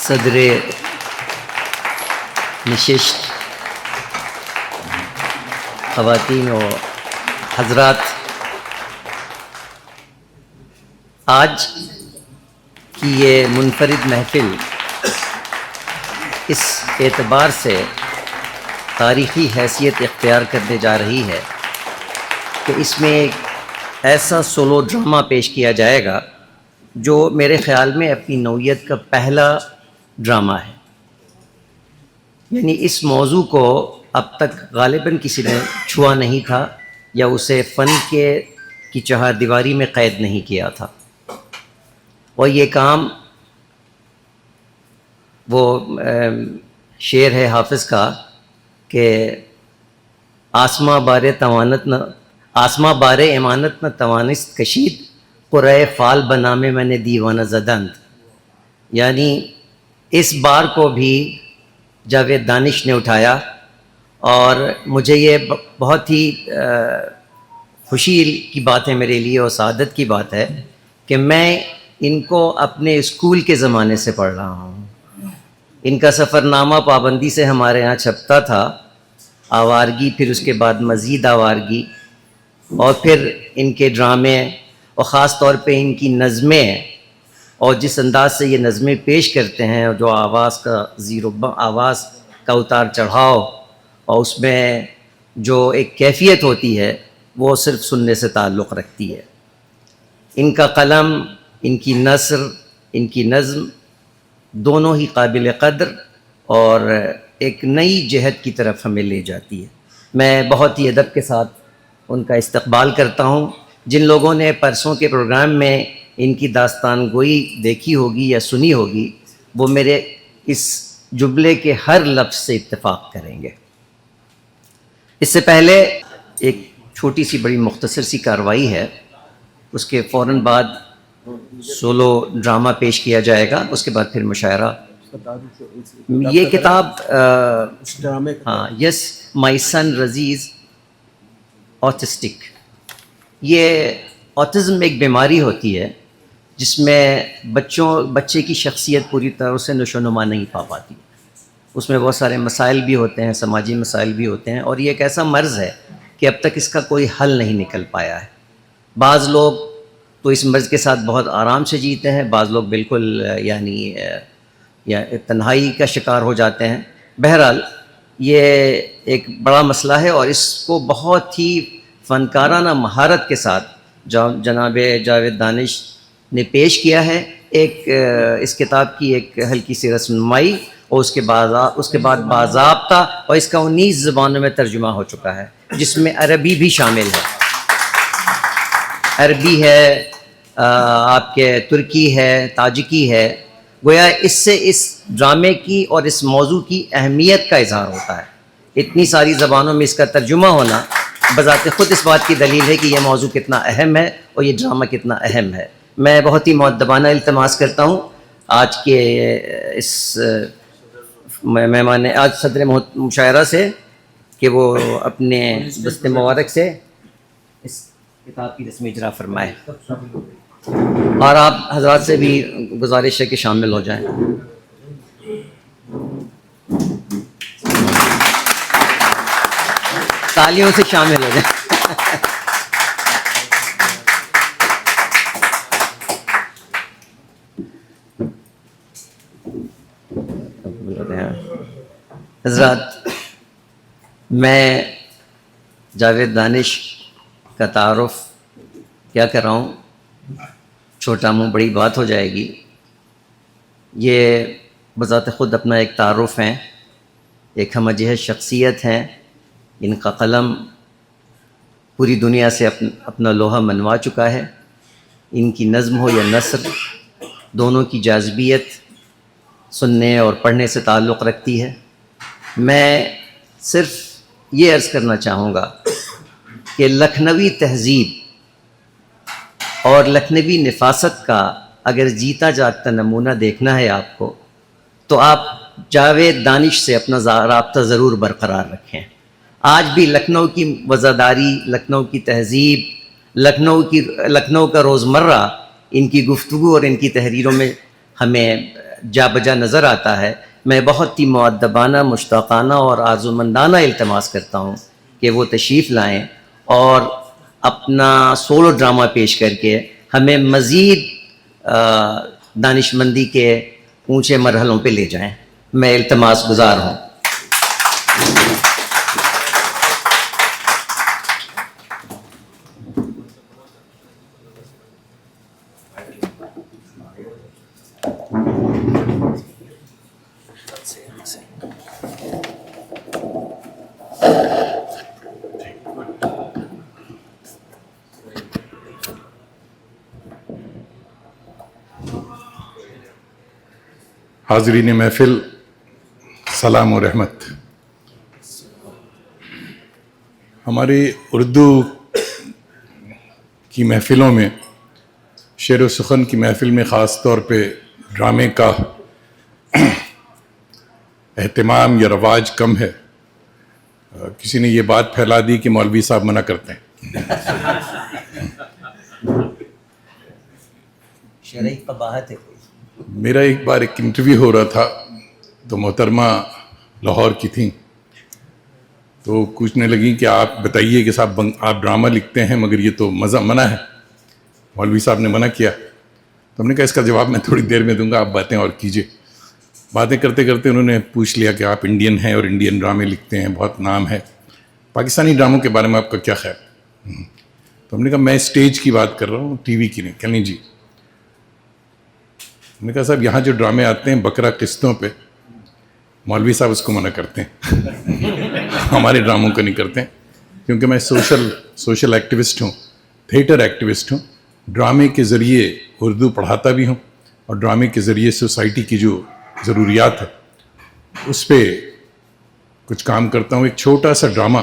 صدر نشست، خواتین و حضرات، آج کی یہ منفرد محفل اس اعتبار سے تاریخی حیثیت اختیار کرنے جا رہی ہے کہ اس میں ایک ایسا سولو ڈرامہ پیش کیا جائے گا جو میرے خیال میں اپنی نوعیت کا پہلا ڈرامہ ہے. یعنی اس موضوع کو اب تک غالباً کسی نے چھوا نہیں تھا یا اسے فن کی چہار دیواری میں قید نہیں کیا تھا. اور یہ کام وہ شعر ہے حافظ کا کہ آسماں بارے امانت نہ توانست کشید، قرۂ فال بنامے میں نے دیوانہ زدند. یعنی اس بار کو بھی جاوید دانش نے اٹھایا، اور مجھے یہ بہت ہی خوشی کی بات ہے میرے لیے اور سعادت کی بات ہے کہ میں ان کو اپنے اسکول کے زمانے سے پڑھ رہا ہوں. ان کا سفر نامہ پابندی سے ہمارے ہاں چھپتا تھا، آوارگی، پھر اس کے بعد مزید آوارگی، اور پھر ان کے ڈرامے اور خاص طور پہ ان کی نظمیں، اور جس انداز سے یہ نظمیں پیش کرتے ہیں، اور جو آواز کا اتار چڑھاؤ، اور اس میں جو ایک کیفیت ہوتی ہے وہ صرف سننے سے تعلق رکھتی ہے. ان کا قلم، ان کی نثر، ان کی نظم دونوں ہی قابل قدر اور ایک نئی جہت کی طرف ہمیں لے جاتی ہے. میں بہت ہی ادب کے ساتھ ان کا استقبال کرتا ہوں. جن لوگوں نے پرسوں کے پروگرام میں ان کی داستان گوئی دیکھی ہوگی یا سنی ہوگی، وہ میرے اس جملے کے ہر لفظ سے اتفاق کریں گے. اس سے پہلے ایک چھوٹی سی بڑی مختصر سی کارروائی ہے، اس کے فوراً بعد سولو ڈرامہ پیش کیا جائے گا، اس کے بعد پھر مشاعرہ. یہ کتاب یس مائی سن رزیز آٹسٹک. یہ آٹزم ایک بیماری ہوتی ہے جس میں بچے کی شخصیت پوری طرح سے نشو و نما نہیں پا پاتی. اس میں بہت سارے مسائل بھی ہوتے ہیں، سماجی مسائل بھی ہوتے ہیں، اور یہ ایک ایسا مرض ہے کہ اب تک اس کا کوئی حل نہیں نکل پایا ہے. بعض لوگ تو اس مرض کے ساتھ بہت آرام سے جیتے ہیں، بعض لوگ بالکل یا تنہائی کا شکار ہو جاتے ہیں. بہرحال یہ ایک بڑا مسئلہ ہے، اور اس کو بہت ہی فنکارانہ مہارت کے ساتھ جناب جاوید دانش نے پیش کیا ہے. ایک اس کتاب کی ایک ہلکی سی رسنمائی، اور اس کے بعد باضابطہ، اور اس کا 19 زبانوں میں ترجمہ ہو چکا ہے، جس میں عربی بھی شامل ہے. عربی ہے، آپ کے ترکی ہے، تاجکی ہے. گویا اس سے اس ڈرامے کی اور اس موضوع کی اہمیت کا اظہار ہوتا ہے. اتنی ساری زبانوں میں اس کا ترجمہ ہونا بذات خود اس بات کی دلیل ہے کہ یہ موضوع کتنا اہم ہے اور یہ ڈرامہ کتنا اہم ہے. میں بہت ہی مؤدبانہ التماس کرتا ہوں آج کے اس مہمان، آج صدر مشاعرہ سے، کہ وہ اپنے دست مبارک سے اس کتاب کی رسمی اجرا فرمائے. اور آپ حضرات سے بھی گزارش ہے کہ شامل ہو جائیں. تالیوں سے شامل ہو جائیں. حضرات، میں جاوید دانش کا تعارف کیا کر رہا ہوں، چھوٹا منہ بڑی بات ہو جائے گی. یہ بذات خود اپنا ایک تعارف ہیں، ایک ہمہ جہت شخصیت ہیں. ان کا قلم پوری دنیا سے اپنا لوہا منوا چکا ہے. ان کی نظم ہو یا نثر، دونوں کی جاذبیت سننے اور پڑھنے سے تعلق رکھتی ہے. میں صرف یہ عرض کرنا چاہوں گا کہ لکھنوی تہذیب اور لکھنوی نفاست کا اگر جیتا جاگتا نمونہ دیکھنا ہے آپ کو، تو آپ جاوید دانش سے اپنا رابطہ ضرور برقرار رکھیں. آج بھی لکھنؤ کی وزاداری، لکھنؤ کی تہذیب، لکھنؤ کا روزمرہ ان کی گفتگو اور ان کی تحریروں میں ہمیں جا بجا نظر آتا ہے، میں بہت ہی مؤدبانہ، مشتاقانہ اور آرزومندانہ التماس کرتا ہوں کہ وہ تشریف لائیں اور اپنا سولو ڈرامہ پیش کر کے ہمیں مزید دانشمندی کے اونچے مرحلوں پہ لے جائیں. میں التماس گزار ہوں. حاضرین محفل، سلام و رحمت. ہماری اردو کی محفلوں میں، شعر و سخن کی محفل میں خاص طور پہ ڈرامے کا اہتمام یا رواج کم ہے. کسی نے یہ بات پھیلا دی کہ مولوی صاحب منع کرتے ہیں. شرعی قباحت ہے. میرا ایک بار ایک انٹرویو ہو رہا تھا تو محترمہ لاہور کی تھیں، تو پوچھنے لگیں کہ آپ بتائیے کہ صاحب آپ ڈرامہ لکھتے ہیں مگر یہ تو منع ہے، مولوی صاحب نے منع کیا. تو ہم نے کہا اس کا جواب میں تھوڑی دیر میں دوں گا، آپ باتیں اور کیجئے. باتیں کرتے کرتے انہوں نے پوچھ لیا کہ آپ انڈین ہیں اور انڈین ڈرامے لکھتے ہیں، بہت نام ہے، پاکستانی ڈراموں کے بارے میں آپ کا کیا خیال؟ تو ہم نے کہا میں اسٹیج کی بات کر رہا ہوں، ٹی وی کی نہیں. کہ نہیں جی. ہم نے کہا صاحب یہاں جو ڈرامے آتے ہیں بکرا قسطوں پہ، مولوی صاحب اس کو منع کرتے ہیں، ہمارے ڈراموں کو نہیں کرتے ہیں، کیونکہ میں سوشل ایکٹیوسٹ ہوں، تھیٹر ایکٹیوسٹ ہوں. ڈرامے کے ذریعے اردو پڑھاتا بھی ہوں اور ڈرامے کے ذریعے سوسائٹی کی جو ضروریات ہے اس پہ کچھ کام کرتا ہوں. ایک چھوٹا سا ڈرامہ،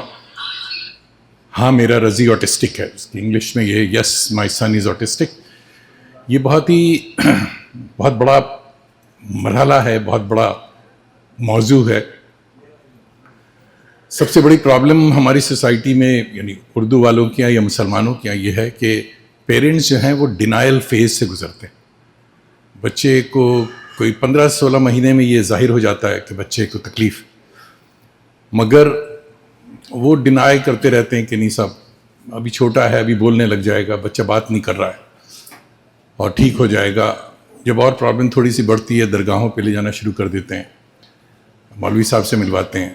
ہاں میرا رضی آٹسٹک ہے، اس کی انگلش میں یہ یس مائی سن از آٹسٹک. یہ بہت بڑا مرحلہ ہے، بہت بڑا موضوع ہے. سب سے بڑی پرابلم ہماری سوسائٹی میں، یعنی اردو والوں کی یا مسلمانوں کی یہ ہے کہ پیرنٹس جو ہیں وہ ڈینائل فیز سے گزرتے ہیں. بچے کو کوئی 15-16 مہینے میں یہ ظاہر ہو جاتا ہے کہ بچے کو تکلیف، مگر وہ ڈینائی کرتے رہتے ہیں کہ نہیں صاحب ابھی چھوٹا ہے، ابھی بولنے لگ جائے گا، بچہ بات نہیں کر رہا ہے اور ٹھیک ہو جائے گا. جب اور پرابلم تھوڑی سی بڑھتی ہے درگاہوں پہ لے جانا شروع کر دیتے ہیں، مولوی صاحب سے ملواتے ہیں.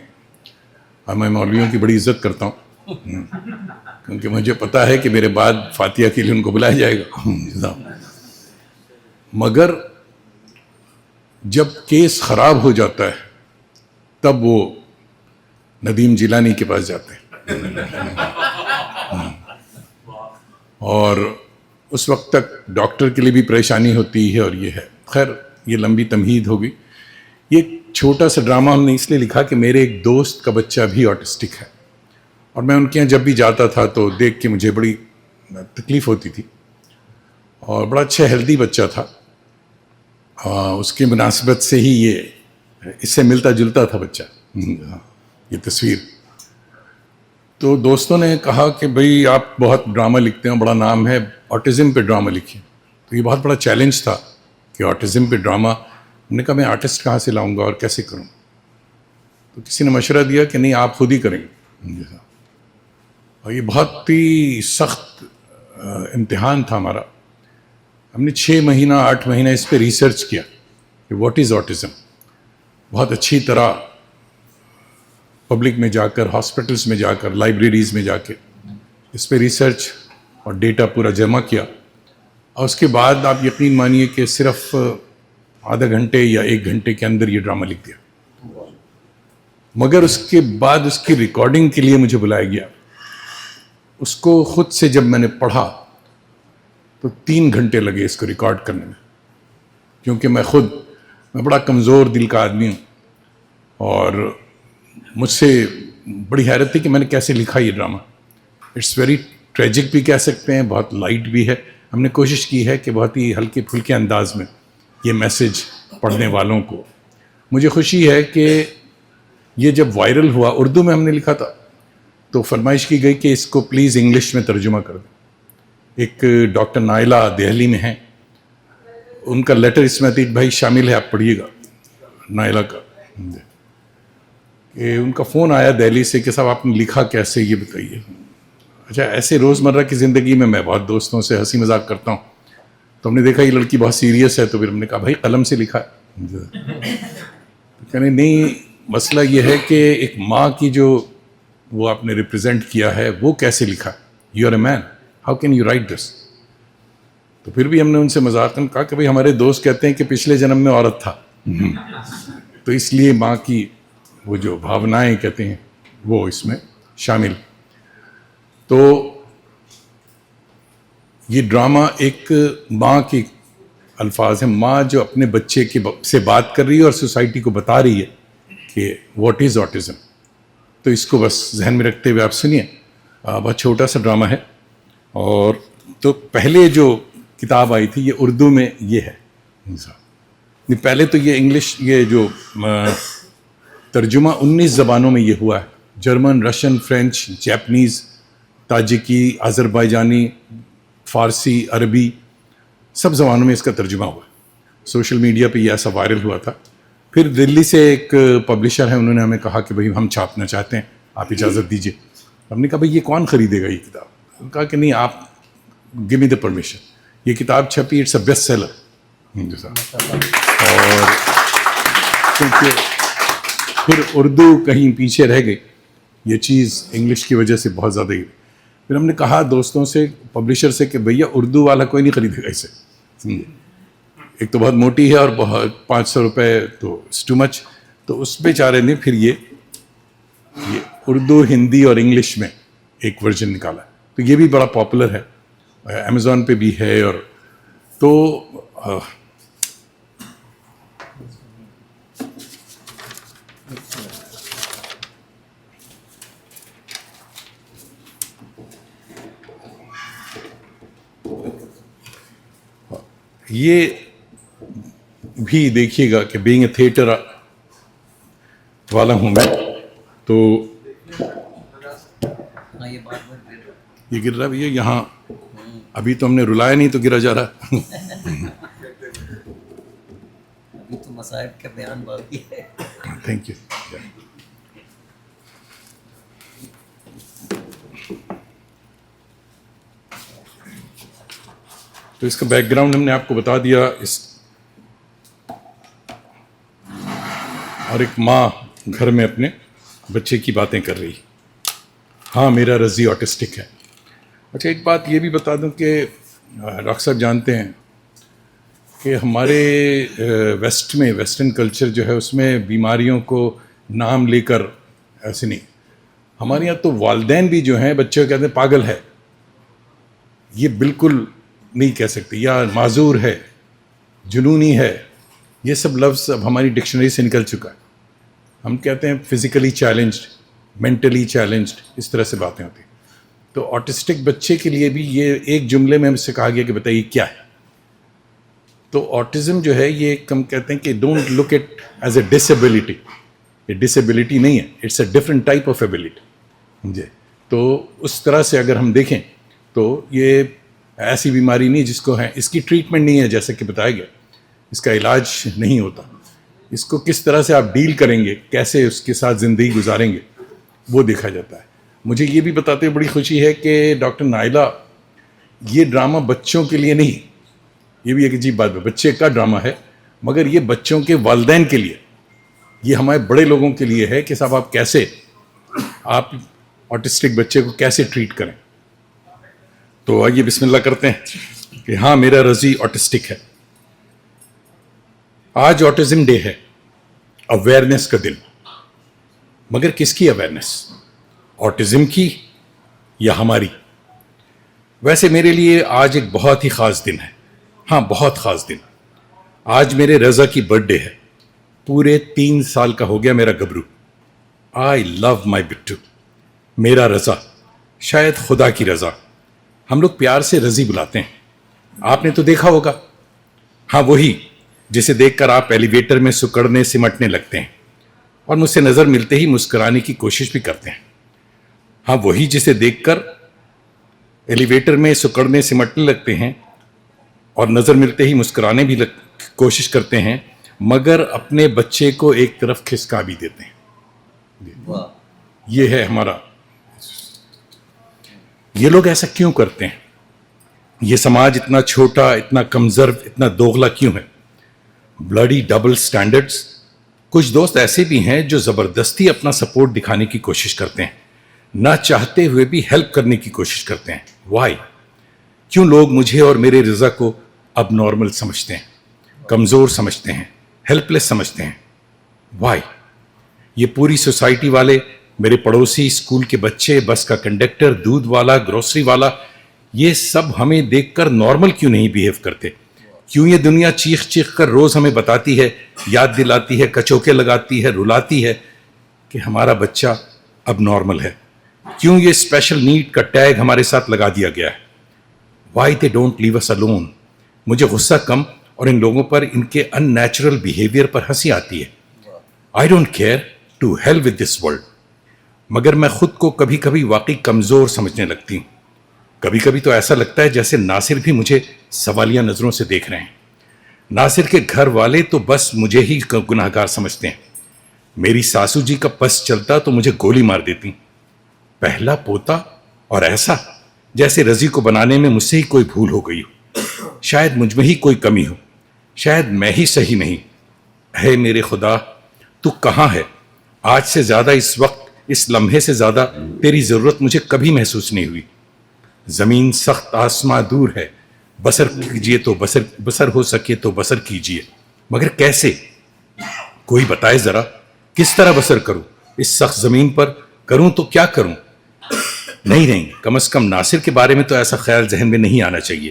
اور میں مولویوں کی بڑی عزت کرتا ہوں کیونکہ مجھے پتا ہے کہ میرے بعد فاتحہ کے لیے ان کو بلایا جائے گا. مگر جب کیس خراب ہو جاتا ہے تب وہ ندیم جیلانی کے پاس جاتے ہیں اور اس وقت تک ڈاکٹر کے لیے بھی پریشانی ہوتی ہے اور یہ ہے. خیر یہ لمبی تمہید ہوگی. یہ چھوٹا سا ڈرامہ ہم نے اس لیے لکھا کہ میرے ایک دوست کا بچہ بھی آٹسٹک ہے اور میں ان کے یہاں جب بھی جاتا تھا تو دیکھ کے مجھے بڑی تکلیف ہوتی تھی. اور بڑا اچھا ہیلدی بچہ تھا، اس کی مناسبت سے ہی یہ اس سے ملتا جلتا تھا بچہ، یہ تصویر. تو دوستوں نے کہا کہ بھئی آپ بہت ڈرامہ لکھتے ہیں، بڑا نام ہے، آٹزم پہ ڈرامہ لکھیں. تو یہ بہت بڑا چیلنج تھا کہ آٹزم پہ ڈرامہ. ہم نے کہا میں آرٹسٹ کہاں سے لاؤں گا اور کیسے کروں؟ تو کسی نے مشورہ دیا کہ نہیں آپ خود ہی کریں گے. اور یہ بہت ہی سخت امتحان تھا ہمارا. ہم نے 6 مہینہ 8 مہینہ اس پہ ریسرچ کیا کہ واٹ از آٹزم. بہت اچھی طرح پبلک میں جا کر، ہاسپٹلس میں جا کر، لائبریریز میں جا کے اس پہ ریسرچ اور ڈیٹا پورا جمع کیا. اور اس کے بعد آپ یقین مانیے کہ صرف آدھا گھنٹے یا 1 گھنٹے کے اندر یہ ڈرامہ لکھ دیا. مگر اس کے بعد اس کی ریکارڈنگ کے لیے مجھے بلایا گیا. اس کو خود سے جب میں نے پڑھا تو 3 گھنٹے لگے اس کو ریکارڈ کرنے میں، کیونکہ میں بڑا کمزور دل کا آدمی ہوں اور مجھ سے بڑی حیرت تھی کہ میں نے کیسے لکھا یہ ڈرامہ. اٹس ویری ٹریجک بھی کہہ سکتے ہیں، بہت لائٹ بھی ہے. ہم نے کوشش کی ہے کہ بہت ہی ہلکے پھلکے انداز میں یہ میسج پڑھنے والوں کو. مجھے خوشی ہے کہ یہ جب وائرل ہوا، اردو میں ہم نے لکھا تھا تو فرمائش کی گئی کہ اس کو پلیز انگلش میں ترجمہ کر دیں. ایک ڈاکٹر نائلہ دہلی میں ہیں، ان کا لیٹر اس میں عتیق بھائی شامل ہے, آپ پڑھیے گا نائلہ کا, کہ ان کا فون آیا دہلی سے کہ صاحب آپ نے لکھا کیسے یہ بتائیے. اچھا, ایسے روزمرہ کی زندگی میں بہت دوستوں سے ہنسی مذاق کرتا ہوں, تو ہم نے دیکھا یہ لڑکی بہت سیریس ہے, تو پھر ہم نے کہا بھائی قلم سے لکھا ہے. کہنے نہیں, مسئلہ یہ ہے کہ ایک ماں کی جو وہ آپ نے ریپرزینٹ کیا ہے وہ کیسے لکھا, you are a man, how can you write this. تو پھر بھی ہم نے ان سے مذاقاً کہا کہ بھائی ہمارے دوست کہتے ہیں کہ پچھلے جنم میں عورت تھا, تو اس لیے ماں کی وہ جو بھاونائیں کہتے ہیں وہ اس میں شامل. تو یہ ڈرامہ ایک ماں کے الفاظ ہیں, ماں جو اپنے بچے کے سے بات کر رہی ہے اور سوسائٹی کو بتا رہی ہے کہ واٹ از آٹزم. تو اس کو بس ذہن میں رکھتے ہوئے آپ سنیے. بہت چھوٹا سا ڈرامہ ہے. اور تو پہلے جو کتاب آئی تھی یہ اردو میں یہ ہے, پہلے تو یہ انگلش, یہ جو ترجمہ 19 زبانوں میں یہ ہوا ہے, جرمن, رشین, فرینچ, جاپنیز, تاجکی, آذربائیجانی, فارسی, عربی, سب زبانوں میں اس کا ترجمہ ہوا ہے. سوشل میڈیا پہ یہ ایسا وائرل ہوا تھا. پھر دلی سے ایک پبلشر ہے, انہوں نے ہمیں کہا کہ بھائی ہم چھاپنا چاہتے ہیں, آپ اجازت دیجیے. ہم نے کہا بھائی یہ کون خریدے گا یہ کتاب. انہوں نے کہا کہ نہیں, آپ گیو می دا پرمیشن. یہ کتاب چھپی, اٹس اے بیسٹ سیلر. اور کیونکہ پھر اردو کہیں پیچھے رہ گئی, یہ چیز انگلش کی وجہ سے بہت زیادہ ہی. پھر ہم نے کہا دوستوں سے, پبلشر سے, کہ بھیا اردو والا کوئی نہیں خریدے گا اسے, ایک تو بہت موٹی ہے اور بہت 500 روپے تو اٹس ٹو مچ. تو اس بیچارے نے پھر یہ اردو, ہندی اور انگلش میں ایک ورژن نکالا. تو یہ بھی بڑا پاپولر ہے, امیزون پہ بھی ہے. اور تو یہ بھی دیکھیے گا کہ بینگ اے تھیٹر والا ہوں میں, تو یہ گر رہا ہے بھیا یہاں, ابھی تو ہم نے رلایا نہیں تو گرا جا رہا. ابھی تو مصائب کا بیان باقی ہے. Thank you. تو اس کا بیک گراؤنڈ ہم نے آپ کو بتا دیا. اور ایک ماں گھر میں اپنے بچے کی باتیں کر رہی. ہاں میرا رضی آٹسٹک ہے. اچھا ایک بات یہ بھی بتا دوں کہ ڈاکٹر صاحب جانتے ہیں کہ ہمارے ویسٹ میں, ویسٹرن کلچر جو ہے اس میں بیماریوں کو نام لے کر ایسے نہیں. ہمارے یہاں تو والدین بھی جو ہیں بچے کو کہتے ہیں پاگل ہے, یہ بالکل نہیں کہہ سکتے, یا معذور ہے, جنونی ہے. یہ سب لفظ اب ہماری ڈکشنری سے نکل چکا ہے. ہم کہتے ہیں فزیکلی چیلنجڈ, مینٹلی چیلنجڈ, اس طرح سے باتیں ہوتی ہیں. تو آٹسٹک بچے کے لیے بھی یہ ایک جملے میں ہم سے کہا گیا کہ بتائیے کیا ہے. تو آٹزم جو ہے یہ ہم کہتے ہیں کہ don't look it as a disability. یہ ڈسیبلٹی نہیں ہے, it's a different type of ability. جی, تو اس طرح سے اگر ہم دیکھیں تو یہ ایسی بیماری نہیں جس کو ہے, اس کی ٹریٹمنٹ نہیں ہے جیسا کہ بتایا گیا, اس کا علاج نہیں ہوتا. اس کو کس طرح سے آپ ڈیل کریں گے, کیسے اس کے ساتھ زندگی گزاریں گے, وہ دیکھا جاتا ہے. مجھے یہ بھی بتاتے ہوئے بڑی خوشی ہے کہ ڈاکٹر نائلہ, یہ ڈرامہ بچوں کے لیے نہیں, یہ بھی ایک عجیب بات ہے, بچے کا ڈرامہ ہے مگر یہ بچوں کے والدین کے لیے, یہ ہمارے بڑے لوگوں کے لیے ہے کہ صاحب آپ کیسے, آپ آٹسٹک بچے کو کیسے ٹریٹ کریں. تو آئیے بسم اللہ کرتے ہیں کہ ہاں میرا رضی آٹسٹک ہے. آج آٹزم ڈے ہے, اویئرنیس کا دن. مگر کس کی اویئرنیس, آٹزم کی یا ہماری؟ ویسے میرے لیے آج ایک بہت ہی خاص دن ہے. ہاں بہت خاص دن. آج میرے رضا کی برتھ ڈے ہے. پورے 3 سال کا ہو گیا میرا گبرو. آئی لو مائی بٹو. میرا رضا, شاید خدا کی رضا, ہم لوگ پیار سے رضی بلاتے ہیں. آپ نے تو دیکھا ہوگا, ہاں وہی جسے دیکھ کر آپ ایلیویٹر میں سکڑنے سمٹنے لگتے ہیں اور مجھ سے نظر ملتے ہی مسکرانے کی کوشش بھی کرتے ہیں. ہاں وہی جسے دیکھ کر ایلیویٹر میں سکڑنے سمٹنے لگتے ہیں اور نظر ملتے ہی مسکرانے بھی کوشش کرتے ہیں، مگر اپنے بچے کو ایک طرف کھسکا بھی دیتے ہیں. یہ ہے ہمارا. یہ لوگ ایسا کیوں کرتے ہیں؟ یہ سماج اتنا چھوٹا، اتنا کمزور، اتنا دوغلا کیوں ہے؟ Bloody double standards. کچھ دوست ایسے بھی ہیں جو زبردستی اپنا سپورٹ دکھانے کی کوشش کرتے ہیں، نہ چاہتے ہوئے بھی ہیلپ کرنے کی کوشش کرتے ہیں. وائی؟ کیوں لوگ مجھے اور میرے رضا کو اب نارمل سمجھتے ہیں، کمزور سمجھتے ہیں، ہیلپ لیس سمجھتے ہیں؟ وائی؟ یہ پوری سوسائٹی والے، میرے پڑوسی، اسکول کے بچے، بس کا کنڈکٹر، دودھ والا، گروسری والا، یہ سب ہمیں دیکھ کر نارمل کیوں نہیں بیہیو کرتے؟ کیوں یہ دنیا چیخ چیخ کر روز ہمیں بتاتی ہے، یاد دلاتی ہے، کچوکے لگاتی ہے، رلاتی ہے کہ ہمارا بچہ اب نارمل ہے؟ کیوں یہ اسپیشل نیڈ کا ٹیگ ہمارے ساتھ لگا دیا گیا ہے؟ Why they don't leave us alone? مجھے غصہ کم اور ان لوگوں پر، ان کے ان نیچرل بیہیویئر پر ہنسی آتی ہے. I don't care, to hell with this world. مگر میں خود کو کبھی کبھی واقعی کمزور سمجھنے لگتی ہوں. کبھی کبھی تو ایسا لگتا ہے جیسے ناصر بھی مجھے سوالیہ نظروں سے دیکھ رہے ہیں. ناصر کے گھر والے تو بس مجھے ہی گناہ گار سمجھتے ہیں. میری ساسو جی کا پس چلتا تو مجھے گولی مار دیتی. پہلا پوتا، اور ایسا جیسے رضی کو بنانے میں مجھ سے ہی کوئی بھول ہو گئی ہو. شاید مجھ میں ہی کوئی کمی ہو، شاید میں ہی صحیح نہیں. اے میرے خدا، تو کہاں ہے؟ آج سے زیادہ، اس وقت، اس لمحے سے زیادہ تیری ضرورت مجھے کبھی محسوس نہیں ہوئی. زمین سخت، آسماں دور ہے، بسر کیجئے تو بسر ہو سکے تو بسر کیجئے، مگر کیسے؟ کوئی بتائے ذرا، کس طرح بسر کروں اس سخت زمین پر؟ کروں تو کیا کروں؟ نہیں، کم از کم ناصر کے بارے میں تو ایسا خیال ذہن میں نہیں آنا چاہیے.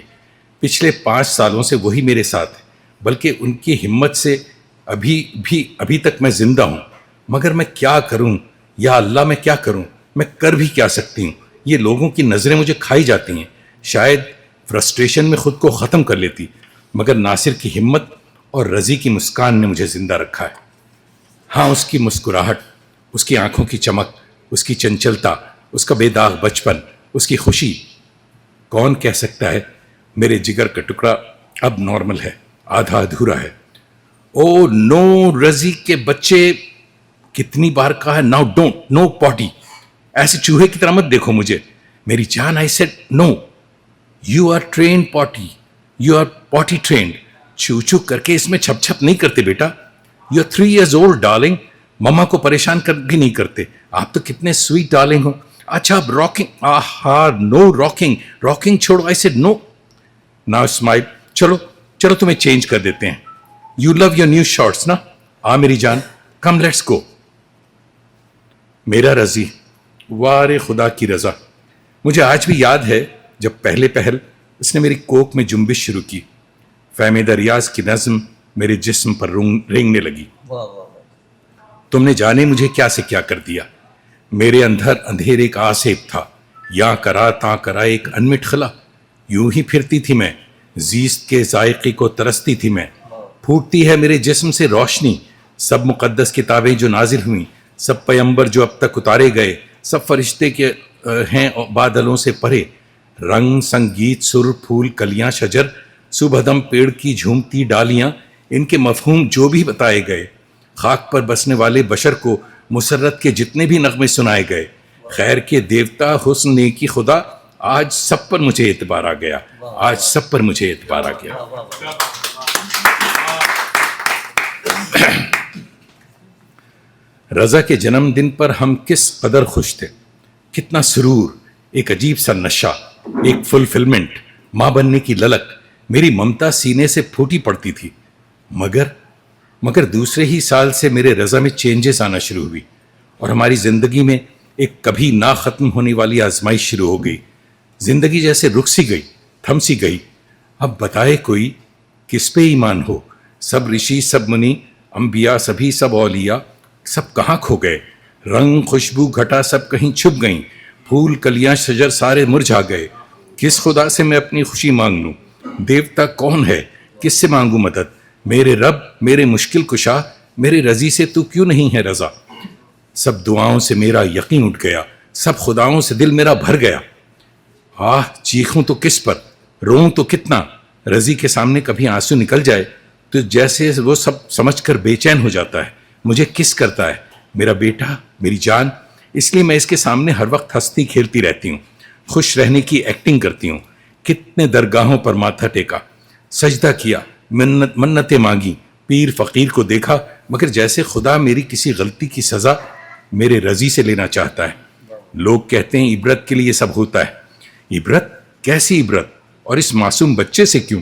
پچھلے 5 سالوں سے وہی میرے ساتھ ہے، بلکہ ان کی ہمت سے ابھی تک میں زندہ ہوں. مگر میں کیا کروں؟ یا اللہ، میں کیا کروں؟ میں کر بھی کیا سکتی ہوں؟ یہ لوگوں کی نظریں مجھے کھائی جاتی ہیں. شاید فرسٹریشن میں خود کو ختم کر لیتی، مگر ناصر کی ہمت اور رضی کی مسکان نے مجھے زندہ رکھا ہے. ہاں، اس کی مسکراہٹ، اس کی آنکھوں کی چمک، اس کی چنچلتا، اس کا بے داغ بچپن، اس کی خوشی. کون کہہ سکتا ہے میرے جگر کا ٹکڑا اب نارمل ہے، آدھا ادھورا ہے؟ او نو، رضی کے بچے، کتنی بار کہا ہے، ناؤ ڈونٹ، نو پوٹی. ایسے چوہے کی طرح مت دیکھو مجھے میری جان. I said no. You are trained potty, you are potty trained. چو چو کر کے اس میں چھپ چھپ نہیں کرتے بیٹا. You are 3 years old darling. مما کو پریشان بھی نہیں کرتے. آپ تو کتنے سویٹ ڈارلنگ ہو. اچھا اب راکنگ، آہا نو راکنگ چھوڑو. I said no. Now smile. چلو تمہیں چینج کر دیتے ہیں. You love your new shorts نا؟ میری جان، کم لیٹس گو. میرا رضی، وار خدا کی رضا. مجھے آج بھی یاد ہے جب پہل اس نے میری کوک میں جنبش شروع کی. فہمیدہ ریاض کی نظم میرے جسم پر رینگنے لگی. تم نے جانے مجھے کیا سے کیا کر دیا. میرے اندھیر ایک آسیب تھا، یاں کرا تاں کرا ایک انمٹ خلا. یوں ہی پھرتی تھی میں، زیست کے ذائقے کو ترستی تھی میں. پھوٹتی ہے میرے جسم سے روشنی. سب مقدس کتابیں جو نازل ہوئیں، سب پیمبر جو اب تک اتارے گئے، سب فرشتے کے ہیں بادلوں سے پرے. رنگ، سنگیت، سر، پھول، کلیاں، شجر، صبح دم پیڑ کی جھومتی ڈالیاں، ان کے مفہوم جو بھی بتائے گئے. خاک پر بسنے والے بشر کو مسرت کے جتنے بھی نغمے سنائے گئے. خیر کے دیوتا، حسن، نیکی، خدا، آج سب پر مجھے اعتبار آ گیا. آج سب پر مجھے اعتبار آ گیا. رضا کے جنم دن پر ہم کس قدر خوش تھے. کتنا سرور، ایک عجیب سا نشہ، ایک فلفلمنٹ، ماں بننے کی للک. میری ممتا سینے سے پھوٹی پڑتی تھی. مگر دوسرے ہی سال سے میرے رضا میں چینجز آنا شروع ہوئی اور ہماری زندگی میں ایک کبھی نہ ختم ہونے والی آزمائش شروع ہو گئی. زندگی جیسے رک سی گئی، تھم سی گئی. اب بتائے کوئی کس پہ ایمان ہو؟ سب رشی، سب منی، انبیاء، سب اولیاء، سب کہاں کھو گئے؟ رنگ، خوشبو، گھٹا سب کہیں چھپ گئیں. پھول، کلیاں، شجر سارے مرجھا گئے. کس خدا سے میں اپنی خوشی مانگ لوں؟ دیوتا کون ہے؟ کس سے مانگوں مدد؟ میرے رب، میرے مشکل کشا، میرے رضی سے تو کیوں نہیں ہے رضا؟ سب دعاؤں سے میرا یقین اٹھ گیا، سب خداؤں سے دل میرا بھر گیا. چیخوں تو کس پر، روؤں تو کتنا؟ رضی کے سامنے کبھی آنسو نکل جائے تو جیسے وہ سب سمجھ کر بے چین ہو جاتا ہے، مجھے کس کرتا ہے، میرا بیٹا، میری جان. اس لیے میں اس کے سامنے ہر وقت ہنستی کھیلتی رہتی ہوں، خوش رہنے کی ایکٹنگ کرتی ہوں. کتنے درگاہوں پر ماتھا ٹیکا، سجدہ کیا، منتیں مانگی، پیر فقیر کو دیکھا، مگر جیسے خدا میری کسی غلطی کی سزا میرے رضی سے لینا چاہتا ہے. لوگ کہتے ہیں عبرت کے لیے یہ سب ہوتا ہے. عبرت؟ کیسی عبرت؟ اور اس معصوم بچے سے کیوں؟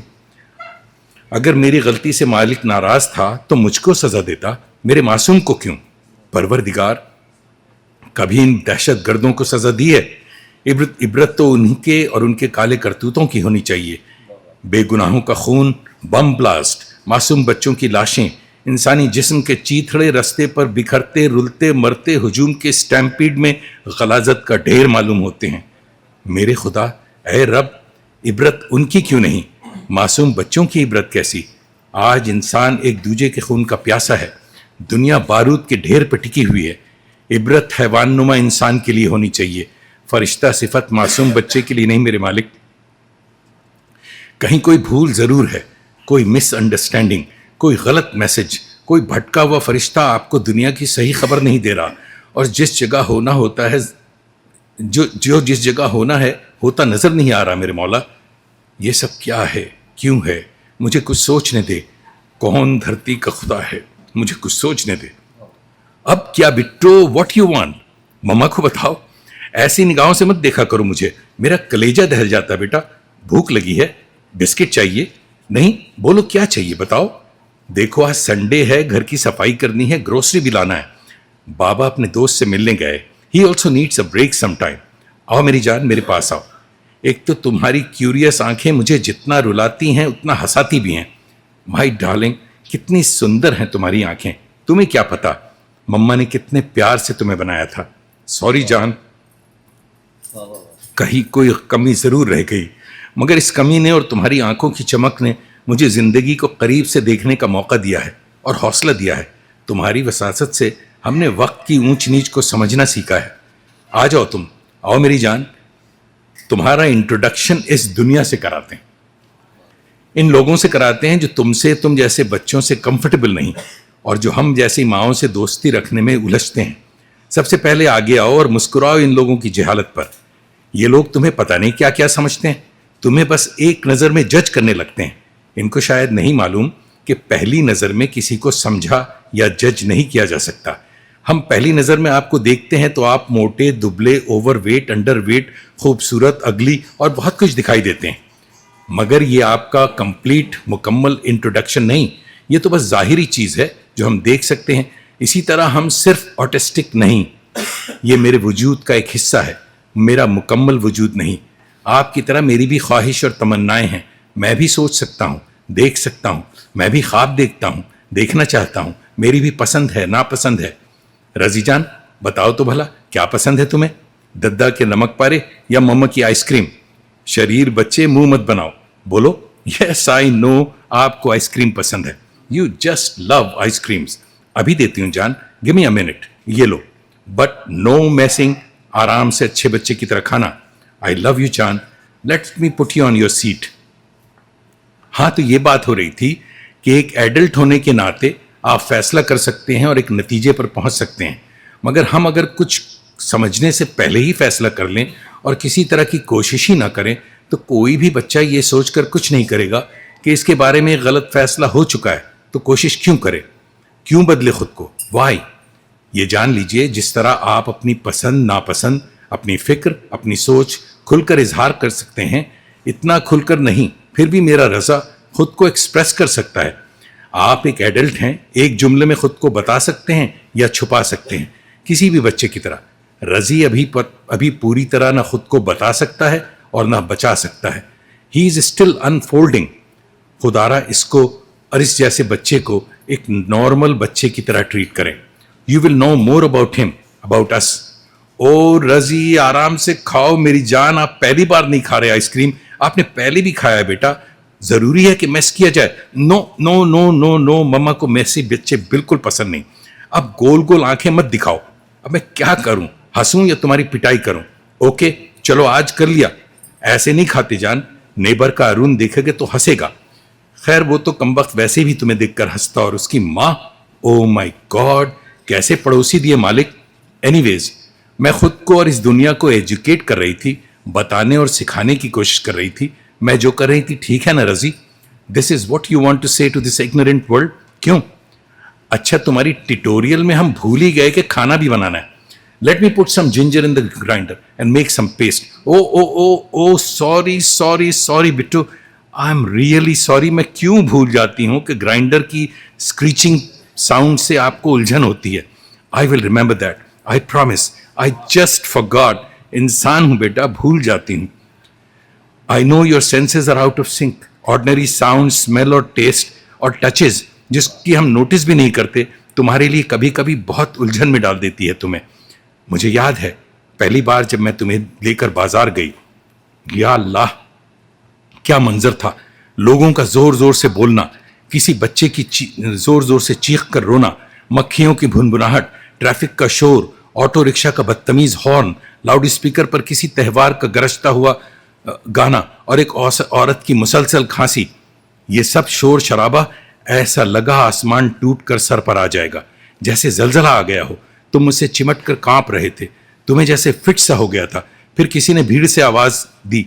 اگر میری غلطی سے مالک ناراض تھا تو مجھ کو سزا دیتا، میرے معصوم کو کیوں؟ پروردگار، کبھی ان دہشت گردوں کو سزا دی ہے؟ عبرت تو ان کے اور ان کے کالے کرتوتوں کی ہونی چاہیے. بے گناہوں کا خون، بم بلاسٹ، معصوم بچوں کی لاشیں، انسانی جسم کے چیتھڑے رستے پر بکھرتے رلتے مرتے ہجوم کے سٹیمپیڈ میں غلاظت کا ڈھیر معلوم ہوتے ہیں. میرے خدا، اے رب، عبرت ان کی کیوں نہیں؟ معصوم بچوں کی عبرت کیسی؟ آج انسان ایک دوجے کے خون کا پیاسا ہے، دنیا بارود کے ڈھیر پہ ٹکی ہوئی ہے. عبرت حیوان نما انسان کے لیے ہونی چاہیے، فرشتہ صفت معصوم بچے کے لیے نہیں میرے مالک. کہیں کوئی بھول ضرور ہے، کوئی مس انڈرسٹینڈنگ، کوئی غلط میسج، کوئی بھٹکا ہوا فرشتہ آپ کو دنیا کی صحیح خبر نہیں دے رہا، اور جس جگہ ہونا ہوتا ہے جو جس جگہ ہونا ہے ہوتا نظر نہیں آ رہا. میرے مولا، یہ سب کیا ہے، کیوں ہے؟ مجھے کچھ سوچنے دے. کون دھرتی کا خدا ہے؟ مجھے کچھ سوچنے دے. اب کیا بٹو، واٹ یو وانٹ؟ مما کو بتاؤ. ایسی نگاہوں سے مت دیکھا کرو مجھے، میرا کلیجہ دہل جاتا ہے. بیٹا، بھوک لگی ہے؟ بسکٹ چاہیے؟ نہیں، بولو کیا چاہیے، بتاؤ. دیکھو آج سنڈے ہے، گھر کی صفائی کرنی ہے، گروسری بھی لانا ہے. بابا اپنے دوست سے ملنے گئے، he also needs a break some time. آؤ میری جان، میرے پاس آؤ. ایک تو تمہاری کیوریس آنکھیں مجھے جتنا رلاتی ہیں اتنا ہنساتی بھی ہیں. مائی ڈارلنگ، کتنی سندر ہیں تمہاری آنکھیں. تمہیں کیا پتا مما نے کتنے پیار سے تمہیں بنایا تھا. سوری جان، کہیں کوئی کمی ضرور رہ گئی، مگر اس کمی نے اور تمہاری آنکھوں کی چمک نے مجھے زندگی کو قریب سے دیکھنے کا موقع دیا ہے اور حوصلہ دیا ہے. تمہاری وساست سے ہم نے وقت کی اونچ نیچ کو سمجھنا سیکھا ہے. آ جاؤ تم، آؤ میری جان. تمہارا انٹروڈکشن اس دنیا سے کراتے ہیں، ان لوگوں سے کراتے ہیں جو تم جیسے بچوں سے کمفرٹیبل نہیں، اور جو ہم جیسی ماؤں سے دوستی رکھنے میں الجھتے ہیں. سب سے پہلے آگے آؤ اور مسکراؤ ان لوگوں کی جہالت پر. یہ لوگ تمہیں پتہ نہیں کیا کیا سمجھتے ہیں، تمہیں بس ایک نظر میں جج کرنے لگتے ہیں. ان کو شاید نہیں معلوم کہ پہلی نظر میں کسی کو سمجھا یا جج نہیں کیا جا سکتا. ہم پہلی نظر میں آپ کو دیکھتے ہیں تو آپ موٹے، دبلے، اوور ویٹ، انڈر ویٹ، خوبصورت، اگلی اور بہت کچھ دکھائی دیتے ہیں. مگر یہ آپ کا کمپلیٹ، مکمل انٹروڈکشن نہیں، یہ تو بس ظاہری چیز ہے جو ہم دیکھ سکتے ہیں. اسی طرح ہم صرف آٹسٹک نہیں، یہ میرے وجود کا ایک حصہ ہے، میرا مکمل وجود نہیں. آپ کی طرح میری بھی خواہش اور تمنائیں ہیں. میں بھی سوچ سکتا ہوں، دیکھ سکتا ہوں، میں بھی خواب دیکھتا ہوں، دیکھنا چاہتا ہوں، میری بھی پسند ہے، ناپسند ہے. رضی جان، بتاؤ تو بھلا کیا پسند ہے تمہیں؟ ددا کے نمک پارے یا مما کی آئس کریم؟ شریر بچے، منہ مت بناؤ، بولو یس آئی نو آپ کو آئس کریم پسند ہے. You just love ice creams. ابھی دیتی ہوں جان، گیو می اے منٹ. یہ لو، بٹ نو میسنگ، آرام سے اچھے بچے کی طرح کھانا. آئی لو یو جان، let me put you on your seat. ہاں، تو یہ بات ہو رہی تھی کہ ایک ایڈلٹ ہونے کے ناطے آپ فیصلہ کر سکتے ہیں اور ایک نتیجے پر پہنچ سکتے ہیں. مگر ہم اگر کچھ سمجھنے سے پہلے ہی فیصلہ کر لیں اور کسی طرح کی کوشش ہی نہ کریں تو کوئی بھی بچہ یہ سوچ کر کچھ نہیں کرے گا کہ اس کے بارے میں غلط فیصلہ ہو چکا ہے تو کوشش کیوں کرے، کیوں بدلے خود کو. وائی؟ یہ جان لیجئے، جس طرح آپ اپنی پسند ناپسند، اپنی فکر، اپنی سوچ کھل کر اظہار کر سکتے ہیں، اتنا کھل کر نہیں پھر بھی میرا رضا خود کو ایکسپریس کر سکتا ہے. آپ ایک ایڈلٹ ہیں، ایک جملے میں خود کو بتا سکتے ہیں یا چھپا سکتے ہیں، کسی بھی بچے کی طرح. رضی ابھی پوری طرح نہ خود کو بتا سکتا ہے اور نہ بچا سکتا ہے. ہی از اسٹل انفولڈنگ. خدارا اس کو اور اس جیسے بچے کو ایک نارمل بچے کی طرح ٹریٹ کریں. You will know more about him, about us. Oh Razi, آرام سے کھاؤ میری جان. آپ پہلی بار نہیں کھا رہے آئس کریم، آپ نے پہلے بھی کھایا ہے بیٹا. ضروری ہے کہ میس کیا جائے؟ نو نو نو نو نو، مما کو میسی بچے بالکل پسند نہیں. اب گول گول آنکھیں مت دکھاؤ. اب میں کیا کروں، ہنسوں یا تمہاری پٹائی کروں؟ اوکے چلو، آج کر لیا. ایسے نہیں کھاتے جان، نیبر کا ارون دیکھے گے تو ہنسے گا. خیر وہ تو کم وقت ویسے بھی تمہیں دیکھ کر ہنستا, اور اس کی ماں, او مائی گاڈ, کیسے پڑوسی دیے مالک. اینی ویز, میں خود کو اور اس دنیا کو ایجوکیٹ کر رہی تھی, بتانے اور سکھانے کی کوشش کر رہی تھی. میں جو کر رہی تھی ٹھیک ہے نا Razi? This is what you want to say to this ignorant world. کیوں؟ اچھا تمہاری ٹیٹوریل میں ہم بھول ہی گئے کہ کھانا بھی بنانا ہے. Late me put some ginger in the grinder and make some paste. O O O O sorry sorry sorry Bhutto, I am really sorry. میں کیوں بھول جاتی ہوں کہ گرائنڈر کی اسکریچنگ ساؤنڈ سے آپ کو الجھن ہوتی ہے. I will remember that, I promise. I just forgot. انسان ہوں بیٹا, بھول جاتی ہوں. I know your senses are out of sync. Ordinary sound, smell اور ٹیسٹ اور ٹچز جس کی ہم نوٹس بھی نہیں کرتے, تمہارے لیے کبھی کبھی بہت الجھن میں ڈال دیتی ہے تمہیں. مجھے یاد ہے پہلی بار جب میں تمہیں لے کر بازار گئی, یا اللہ کیا منظر تھا. لوگوں کا زور زور سے بولنا, کسی بچے کی زور زور سے چیخ کر رونا, مکھیوں کی بھنبھناہٹ, ٹریفک کا شور, آٹو رکشہ کا بدتمیز ہارن, لاؤڈ اسپیکر پر کسی تہوار کا گرجتا ہوا گانا, اور ایک عورت کی مسلسل کھانسی. یہ سب شور شرابہ ایسا لگا آسمان ٹوٹ کر سر پر آ جائے گا, جیسے زلزلہ آ گیا ہو. تم مجھ سے چمٹ کر کانپ رہے تھے, تمہیں جیسے فٹ سا ہو گیا تھا. پھر کسی نے بھیڑ سے آواز دی,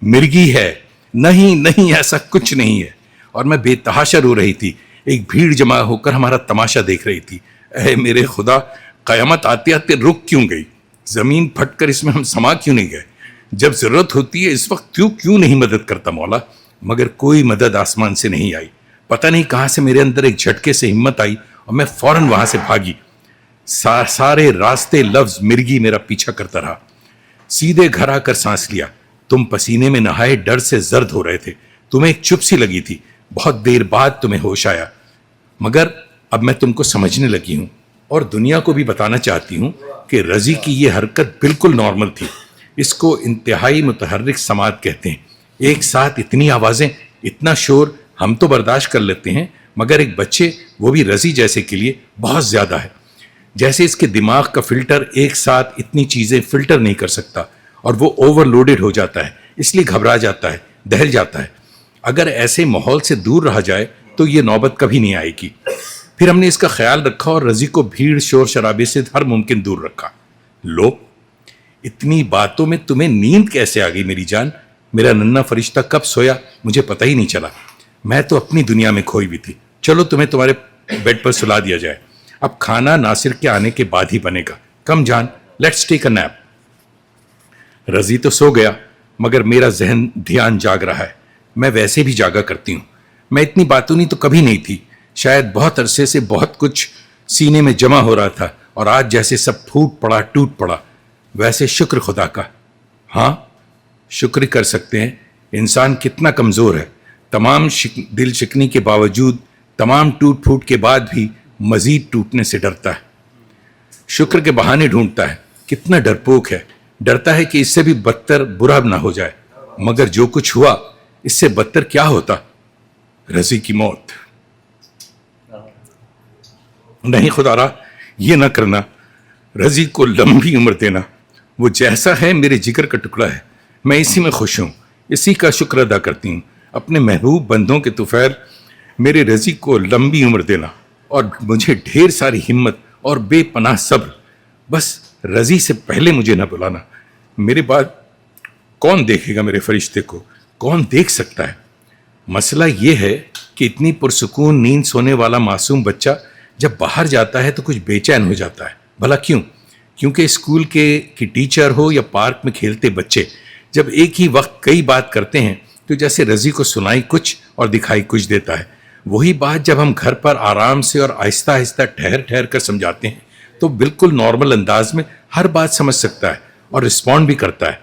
مرگی ہے. نہیں نہیں, ایسا کچھ نہیں ہے. اور میں بے تحاشا رو رہی تھی. ایک بھیڑ جمع ہو کر ہمارا تماشا دیکھ رہی تھی. اے میرے خدا, قیامت آتے آتے رک کیوں گئی؟ زمین پھٹ کر اس میں ہم سما کیوں نہیں گئے؟ جب ضرورت ہوتی ہے اس وقت کیوں نہیں مدد کرتا مولا؟ مگر کوئی مدد آسمان سے نہیں آئی. پتہ نہیں کہاں سے میرے اندر ایک جھٹکے سے ہمت آئی اور میں فوراً وہاں سے بھاگی. سارے راستے لفظ مرگی میرا پیچھا کرتا رہا. سیدھے گھر آ کر سانس لیا. تم پسینے میں نہائے ڈر سے زرد ہو رہے تھے. تمہیں ایک چپ سی لگی تھی. بہت دیر بعد تمہیں ہوش آیا. مگر اب میں تم کو سمجھنے لگی ہوں اور دنیا کو بھی بتانا چاہتی ہوں کہ رضی کی یہ حرکت بالکل نارمل تھی. اس کو انتہائی متحرک سماعت کہتے ہیں. ایک ساتھ اتنی آوازیں, اتنا شور ہم تو برداشت کر لیتے ہیں, مگر ایک بچے, وہ بھی رضی جیسے کے لیے بہت زیادہ ہے. جیسے اس کے دماغ کا فلٹر ایک ساتھ اتنی چیزیں فلٹر نہیں کر سکتا اور وہ اوور لوڈڈ ہو جاتا ہے, اس لیے گھبرا جاتا ہے, دہل جاتا ہے. اگر ایسے ماحول سے دور رہا جائے تو یہ نوبت کبھی نہیں آئے گی. پھر ہم نے اس کا خیال رکھا اور رضی کو بھیڑ شور شرابے سے ہر ممکن دور رکھا. لو, اتنی باتوں میں تمہیں نیند کیسے آ گئی میری جان؟ میرا ننھا فرشتہ کب سویا مجھے پتہ ہی نہیں چلا. میں تو اپنی دنیا میں کھوئی ہوئی تھی. چلو تمہیں تمہارے بیڈ پر سلا دیا جائے. اب کھانا ناصر کے آنے کے بعد ہی بنے گا. کم جان, لیٹس ٹیک اے نیپ. رضی تو سو گیا مگر میرا ذہن دھیان جاگ رہا ہے. میں ویسے بھی جاگا کرتی ہوں. میں اتنی باتونی تو کبھی نہیں تھی. شاید بہت عرصے سے بہت کچھ سینے میں جمع ہو رہا تھا اور آج جیسے سب پھوٹ پڑا, ٹوٹ پڑا. ویسے شکر خدا کا. ہاں شکر کر سکتے ہیں. انسان کتنا کمزور ہے. تمام دل شکنی کے باوجود, تمام ٹوٹ پھوٹ کے بعد بھی مزید ٹوٹنے سے ڈرتا ہے. شکر کے بہانے ڈھونڈتا ہے. کتنا ڈرپوک ہے. ڈرتا ہے کہ اس سے بھی بدتر برا نہ ہو جائے. مگر جو کچھ ہوا اس سے بدتر کیا ہوتا؟ رضی کی موت. نہیں خدا را, یہ نہ کرنا. رضی کو لمبی عمر دینا. وہ جیسا ہے میرے جگر کا ٹکڑا ہے. میں اسی میں خوش ہوں, اسی کا شکر ادا کرتی ہوں. اپنے محبوب بندوں کے طفیل میرے رضی کو لمبی عمر دینا اور مجھے ڈھیر ساری ہمت اور بے پناہ صبر. بس رضی سے پہلے مجھے نہ بلانا. میرے بعد کون دیکھے گا میرے فرشتے کو؟ کون دیکھ سکتا ہے؟ مسئلہ یہ ہے کہ اتنی پرسکون نیند سونے والا معصوم بچہ جب باہر جاتا ہے تو کچھ بے چین ہو جاتا ہے. بھلا کیوں؟ کیونکہ اسکول کی ٹیچر ہو یا پارک میں کھیلتے بچے جب ایک ہی وقت کئی بات کرتے ہیں تو جیسے رضی کو سنائی کچھ اور دکھائی کچھ دیتا ہے. وہی بات جب ہم گھر پر آرام سے اور آہستہ آہستہ ٹھہر کر سمجھاتے ہیں تو بالکل نارمل انداز میں ہر بات سمجھ سکتا ہے اور رسپونڈ بھی کرتا ہے.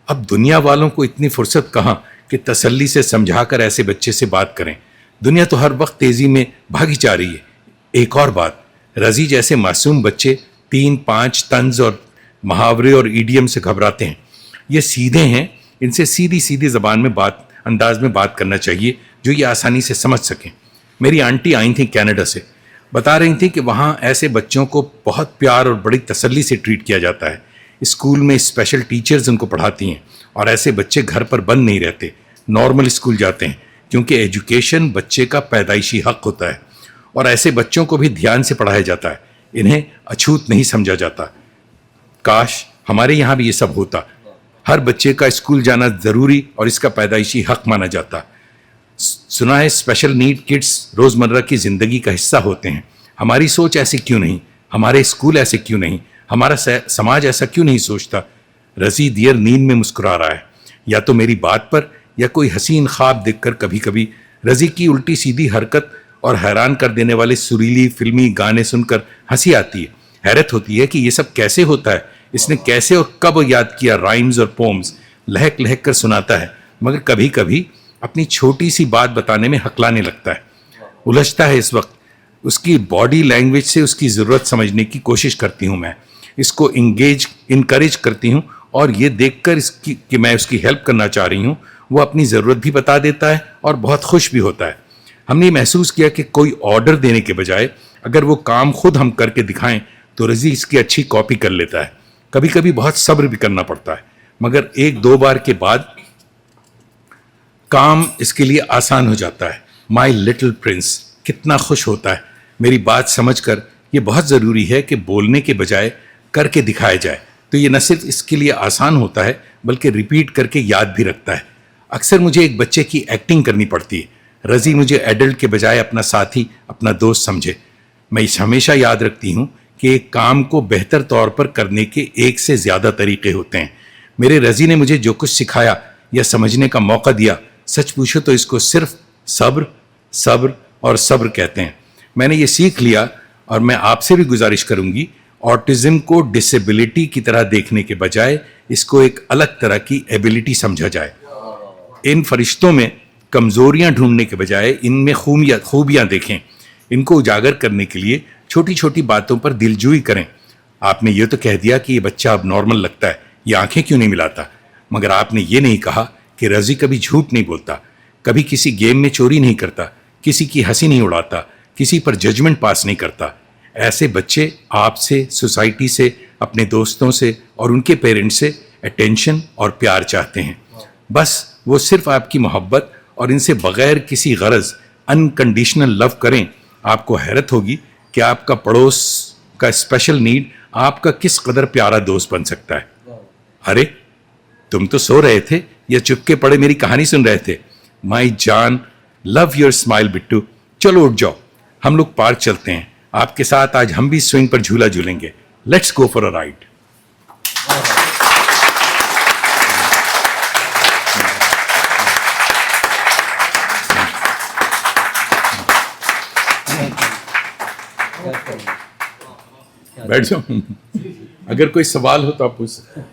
اب دنیا والوں کو اتنی فرصت کہاں کہ تسلی سے سمجھا کر ایسے بچے سے بات کریں. دنیا تو ہر وقت تیزی میں بھاگی جا رہی ہے. ایک اور بات, رضی جیسے معصوم بچے 3-5 طنز اور محاورے اور ایڈیم سے گھبراتے ہیں. یہ سیدھے ہیں, ان سے سیدھی زبان میں انداز میں بات کرنا چاہیے جو یہ آسانی سے سمجھ سکیں. میری آنٹی آئی تھیں کینیڈا سے, بتا رہی تھیں کہ وہاں ایسے بچوں کو بہت پیار اور بڑی تسلی سے ٹریٹ کیا جاتا ہے. اسکول میں اسپیشل ٹیچرز ان کو پڑھاتی ہیں اور ایسے بچے گھر پر بند نہیں رہتے. نارمل اسکول جاتے ہیں، کیونکہ ایجوکیشن بچے کا پیدائشی حق ہوتا ہے اور ایسے بچوں کو بھی دھیان سے پڑھایا جاتا ہے، انہیں اچھوت نہیں سمجھا جاتا۔ کاش ہمارے یہاں بھی یہ سب ہوتا، ہر بچے کا اسکول جانا ضروری اور اس کا پیدائشی حق مانا جاتا۔ سنا ہے اسپیشل نیڈ کڈس روزمرہ کی زندگی کا حصہ ہوتے ہیں، ہماری سوچ ایسی کیوں نہیں، ہمارے اسکول ایسے کیوں نہیں، ہمارا سماج ایسا کیوں نہیں سوچتا؟ رضی دیر نیند میں مسکرا رہا ہے، یا تو میری بات پر یا کوئی حسین خواب دیکھ کر۔ کبھی کبھی رضی کی الٹی سیدھی حرکت اور حیران کر دینے والے سریلی فلمی گانے سن کر ہنسی آتی ہے، حیرت ہوتی ہے کہ یہ سب کیسے ہوتا ہے، اس نے کیسے اور کب یاد کیا۔ رائمز اور پومز لہک لہک کر سناتا ہے، مگر کبھی کبھی اپنی چھوٹی سی بات بتانے میں ہکلانے لگتا ہے، الجھتا ہے۔ اس وقت اس کی باڈی لینگویج سے اس کی ضرورت سمجھنے کی کوشش کرتی ہوں، میں اس کو انکریج کرتی ہوں، اور یہ دیکھ کر کہ میں اس کی ہیلپ کرنا چاہ رہی ہوں، وہ اپنی ضرورت بھی بتا دیتا ہے اور بہت خوش بھی ہوتا ہے۔ ہم نے محسوس کیا کہ کوئی آرڈر دینے کے بجائے اگر وہ کام خود ہم کر کے دکھائیں تو رضی اس کی اچھی کاپی کر لیتا ہے۔ کبھی کبھی بہت صبر بھی کرنا پڑتا ہے، مگر ایک دو بار کے بعد کام اس کے لیے آسان ہو جاتا ہے۔ مائی لٹل پرنس کتنا خوش ہوتا ہے میری بات سمجھ کر۔ یہ بہت ضروری ہے کہ بولنے کے بجائے کر کے دکھایا جائے، تو یہ نہ صرف اس کے لیے آسان ہوتا ہے بلکہ ریپیٹ کر کے یاد بھی رکھتا ہے۔ اکثر مجھے ایک بچے کی ایکٹنگ کرنی پڑتی ہے، رضی مجھے ایڈلٹ کے بجائے اپنا ساتھی، اپنا دوست سمجھے۔ میں ہمیشہ یاد رکھتی ہوں کہ ایک کام کو بہتر طور پر کرنے کے ایک سے زیادہ طریقے ہوتے ہیں۔ میرے رضی نے مجھے جو کچھ سکھایا یا سمجھنے کا موقع دیا، سچ پوچھو تو اس کو صرف صبر، صبر اور صبر کہتے ہیں۔ میں نے یہ سیکھ لیا، اور میں آپ سے بھی گزارش کروں گی، آٹزم کو ڈسیبلٹی کی طرح دیکھنے کے بجائے اس کو ایک الگ طرح کی ایبلٹی سمجھا جائے۔ ان فرشتوں میں کمزوریاں ڈھونڈنے کے بجائے ان میں خوبیاں دیکھیں، ان کو اجاگر کرنے کے لیے چھوٹی چھوٹی باتوں پر دلجوئی کریں۔ آپ نے یہ تو کہہ دیا کہ یہ بچہ اب نارمل لگتا ہے، یہ آنکھیں کیوں نہیں ملاتا، مگر آپ نے یہ نہیں کہا کہ رضی کبھی جھوٹ نہیں بولتا، کبھی کسی گیم میں چوری نہیں کرتا، کسی کی ہنسی نہیں اڑاتا، کسی پر ججمنٹ پاس نہیں کرتا۔ ایسے بچے آپ سے، سوسائٹی سے، اپنے دوستوں سے اور ان کے پیرنٹس سے اٹینشن اور پیار چاہتے ہیں۔ بس وہ صرف آپ کی محبت اور ان سے بغیر کسی غرض انکنڈیشنل لو کریں۔ آپ کو حیرت ہوگی کہ آپ کا پڑوس کا اسپیشل نیڈ آپ کا کس قدر پیارا دوست بن سکتا ہے۔ ارے تم تو سو رہے تھے یا چپ کے پڑے میری کہانی سن رہے تھے؟ مائی جان، لو یور اسمائل بٹو۔ چلو اٹھ جاؤ، ہم لوگ پارک چلتے ہیں، آپ کے ساتھ آج ہم بھی سوئنگ پر جھولا جھولیں گے۔ Let's go for a ride. بیٹھ جاؤ، اگر کوئی سوال ہو تو آپ پوچھ سکتے ہیں۔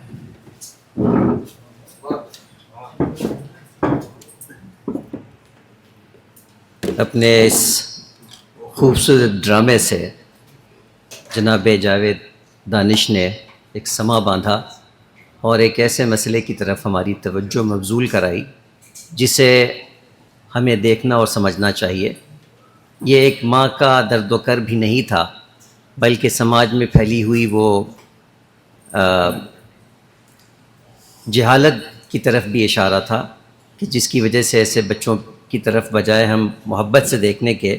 اپنے اس خوبصورت ڈرامے سے جناب جاوید دانش نے ایک سما باندھا اور ایک ایسے مسئلے کی طرف ہماری توجہ مبذول کرائی جسے ہمیں دیکھنا اور سمجھنا چاہیے۔ یہ ایک ماں کا درد و کر بھی نہیں تھا، بلکہ سماج میں پھیلی ہوئی وہ جہالت کی طرف بھی اشارہ تھا کہ جس کی وجہ سے ایسے بچوں کی طرف بجائے ہم محبت سے دیکھنے کے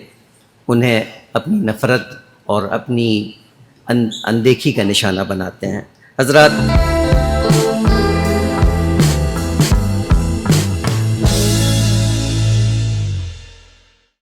انہیں اپنی نفرت اور اپنی اندیکھی کا نشانہ بناتے ہیں۔ حضرات،